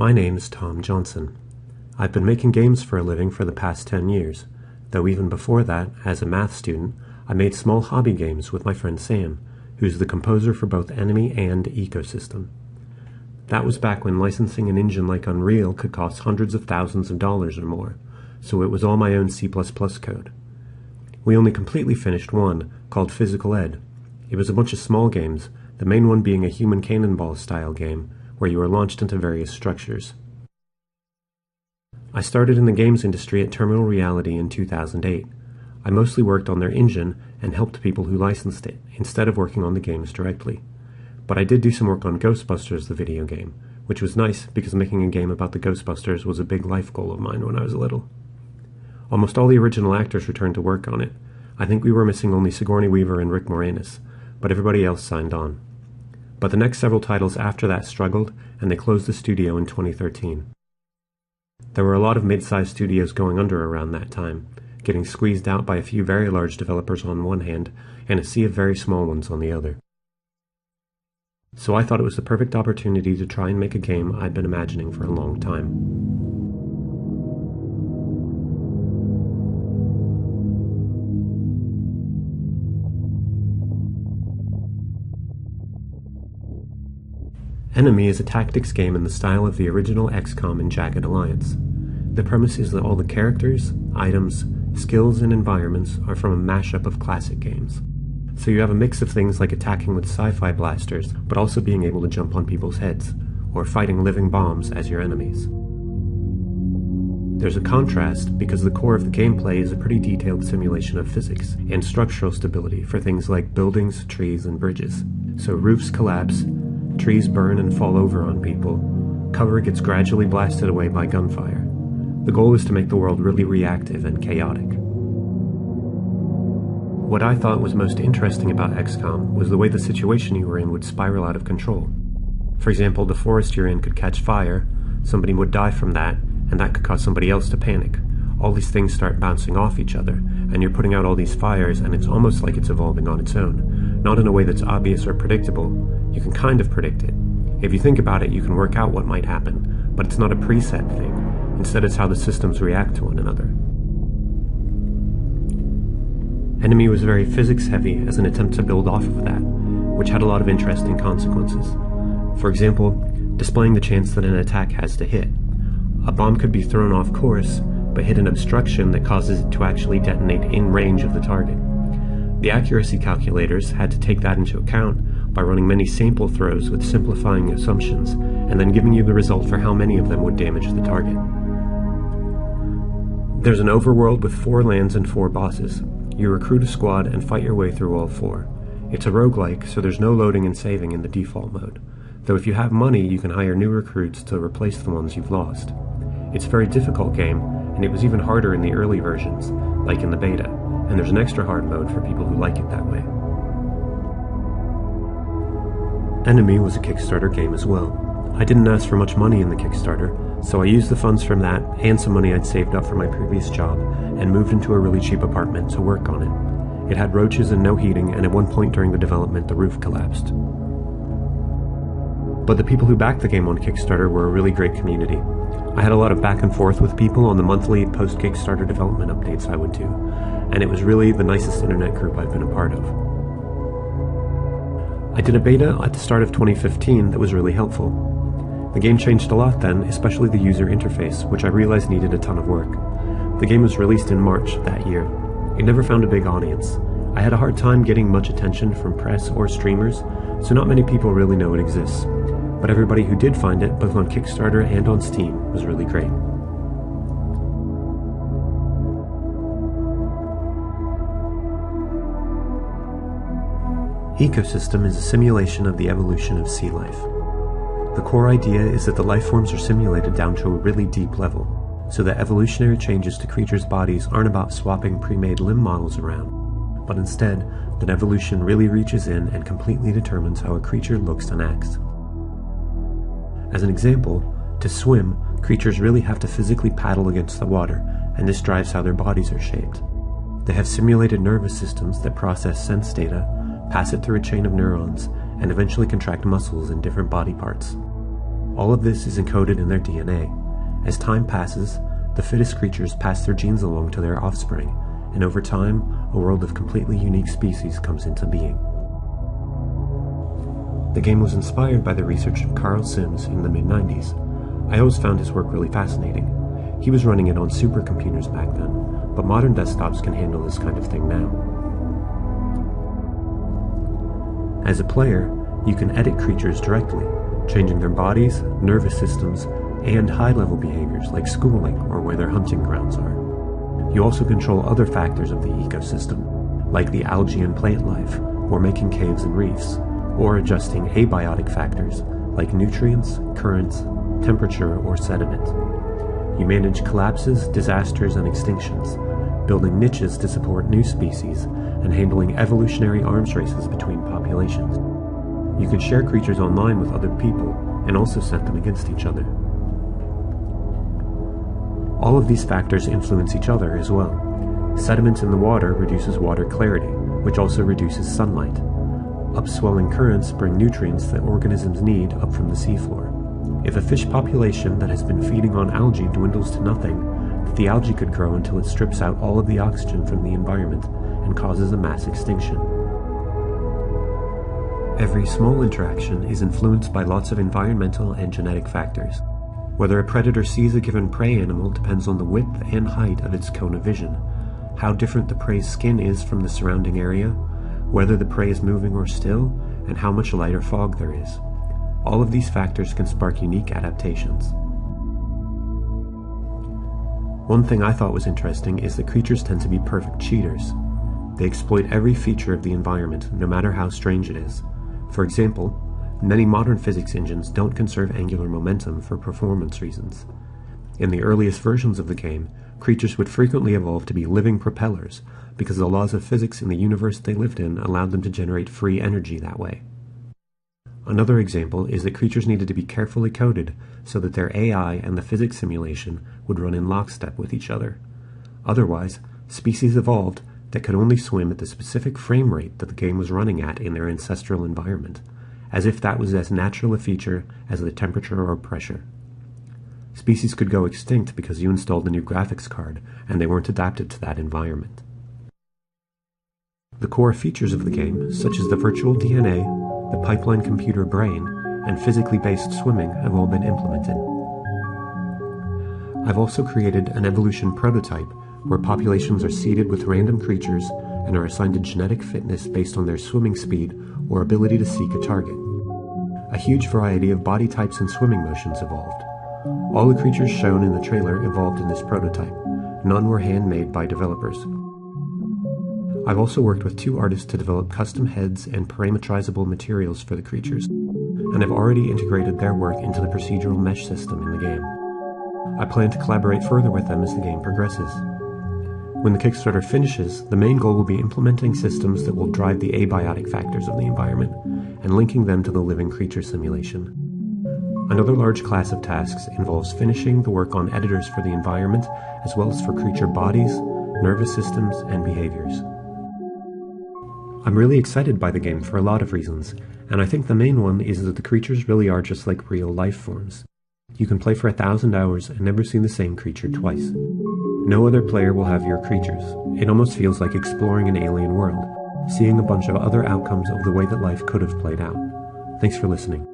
My name is Tom Johnson. I've been making games for a living for the past 10 years, though even before that, as a math student, I made small hobby games with my friend Sam, who's the composer for both Enemy and Ecosystem. That was back when licensing an engine like Unreal could cost hundreds of thousands of dollars or more, so it was all my own C++ code. We only completely finished one, called Physical Ed. It was a bunch of small games, the main one being a human cannonball style game, where you were launched into various structures. I started in the games industry at Terminal Reality in 2008. I mostly worked on their engine and helped people who licensed it, instead of working on the games directly. But I did do some work on Ghostbusters, the video game, which was nice because making a game about the Ghostbusters was a big life goal of mine when I was little. Almost all the original actors returned to work on it. I think we were missing only Sigourney Weaver and Rick Moranis, but everybody else signed on. But the next several titles after that struggled, and they closed the studio in 2013. There were a lot of mid-sized studios going under around that time, getting squeezed out by a few very large developers on one hand, and a sea of very small ones on the other. So I thought it was the perfect opportunity to try and make a game I'd been imagining for a long time. Enemy is a tactics game in the style of the original XCOM and Jagged Alliance. The premise is that all the characters, items, skills, and environments are from a mashup of classic games. So you have a mix of things like attacking with sci-fi blasters, but also being able to jump on people's heads, or fighting living bombs as your enemies. There's a contrast because the core of the gameplay is a pretty detailed simulation of physics and structural stability for things like buildings, trees, and bridges. So roofs collapse, trees burn and fall over on people, cover gets gradually blasted away by gunfire. The goal is to make the world really reactive and chaotic. What I thought was most interesting about XCOM was the way the situation you were in would spiral out of control. For example, the forest you're in could catch fire, somebody would die from that, and that could cause somebody else to panic. All these things start bouncing off each other, and you're putting out all these fires, and it's almost like it's evolving on its own. Not in a way that's obvious or predictable. You can kind of predict it. If you think about it, you can work out what might happen, but it's not a preset thing. Instead, it's how the systems react to one another. Enemy was very physics-heavy as an attempt to build off of that, which had a lot of interesting consequences. For example, displaying the chance that an attack has to hit. A bomb could be thrown off course, but hit an obstruction that causes it to actually detonate in range of the target. The accuracy calculators had to take that into account by running many sample throws with simplifying assumptions, and then giving you the result for how many of them would damage the target. There's an overworld with 4 lands and 4 bosses. You recruit a squad and fight your way through all 4. It's a roguelike, so there's no loading and saving in the default mode. Though if you have money, you can hire new recruits to replace the ones you've lost. It's a very difficult game, and it was even harder in the early versions, like in the beta, and there's an extra hard mode for people who like it that way. Enemy was a Kickstarter game as well. I didn't ask for much money in the Kickstarter, so I used the funds from that and some money I'd saved up from my previous job and moved into a really cheap apartment to work on it. It had roaches and no heating, and at one point during the development the roof collapsed. But the people who backed the game on Kickstarter were a really great community. I had a lot of back and forth with people on the monthly post-Kickstarter development updates I would do, and it was really the nicest internet group I've been a part of. I did a beta at the start of 2015 that was really helpful. The game changed a lot then, especially the user interface, which I realized needed a ton of work. The game was released in March that year. It never found a big audience. I had a hard time getting much attention from press or streamers, so not many people really know it exists. But everybody who did find it, both on Kickstarter and on Steam, was really great. Ecosystem is a simulation of the evolution of sea life. The core idea is that the life forms are simulated down to a really deep level, so that evolutionary changes to creatures' bodies aren't about swapping pre-made limb models around, but instead that evolution really reaches in and completely determines how a creature looks and acts. As an example, to swim, creatures really have to physically paddle against the water, and this drives how their bodies are shaped. They have simulated nervous systems that process sense data, pass it through a chain of neurons, and eventually contract muscles in different body parts. All of this is encoded in their DNA. As time passes, the fittest creatures pass their genes along to their offspring, and over time, a world of completely unique species comes into being. The game was inspired by the research of Carl Sims in the mid-90s. I always found his work really fascinating. He was running it on supercomputers back then, but modern desktops can handle this kind of thing now. As a player, you can edit creatures directly, changing their bodies, nervous systems, and high-level behaviors like schooling or where their hunting grounds are. You also control other factors of the ecosystem, like the algae and plant life, or making caves and reefs, or adjusting abiotic factors like nutrients, currents, temperature, or sediment. You manage collapses, disasters, and extinctions, building niches to support new species, and handling evolutionary arms races between populations. You can share creatures online with other people, and also set them against each other. All of these factors influence each other as well. Sediment in the water reduces water clarity, which also reduces sunlight. Upswelling currents bring nutrients that organisms need up from the seafloor. If a fish population that has been feeding on algae dwindles to nothing, the algae could grow until it strips out all of the oxygen from the environment and causes a mass extinction. Every small interaction is influenced by lots of environmental and genetic factors. Whether a predator sees a given prey animal depends on the width and height of its cone of vision, how different the prey's skin is from the surrounding area, whether the prey is moving or still, and how much light or fog there is. All of these factors can spark unique adaptations. One thing I thought was interesting is that creatures tend to be perfect cheaters. They exploit every feature of the environment, no matter how strange it is. For example, many modern physics engines don't conserve angular momentum for performance reasons. In the earliest versions of the game, creatures would frequently evolve to be living propellers because the laws of physics in the universe they lived in allowed them to generate free energy that way. Another example is that creatures needed to be carefully coded so that their AI and the physics simulation would run in lockstep with each other. Otherwise, species evolved that could only swim at the specific frame rate that the game was running at in their ancestral environment, as if that was as natural a feature as the temperature or pressure. Species could go extinct because you installed a new graphics card and they weren't adapted to that environment. The core features of the game, such as the virtual DNA, the pipeline computer brain, and physically based swimming have all been implemented. I've also created an evolution prototype where populations are seeded with random creatures and are assigned a genetic fitness based on their swimming speed or ability to seek a target. A huge variety of body types and swimming motions evolved. All the creatures shown in the trailer evolved in this prototype. None were handmade by developers. I've also worked with 2 artists to develop custom heads and parametrizable materials for the creatures, and I've already integrated their work into the procedural mesh system in the game. I plan to collaborate further with them as the game progresses. When the Kickstarter finishes, the main goal will be implementing systems that will drive the abiotic factors of the environment and linking them to the living creature simulation. Another large class of tasks involves finishing the work on editors for the environment as well as for creature bodies, nervous systems, and behaviors. I'm really excited by the game for a lot of reasons, and I think the main one is that the creatures really are just like real life forms. You can play for 1,000 hours and never see the same creature twice. No other player will have your creatures. It almost feels like exploring an alien world, seeing a bunch of other outcomes of the way that life could have played out. Thanks for listening.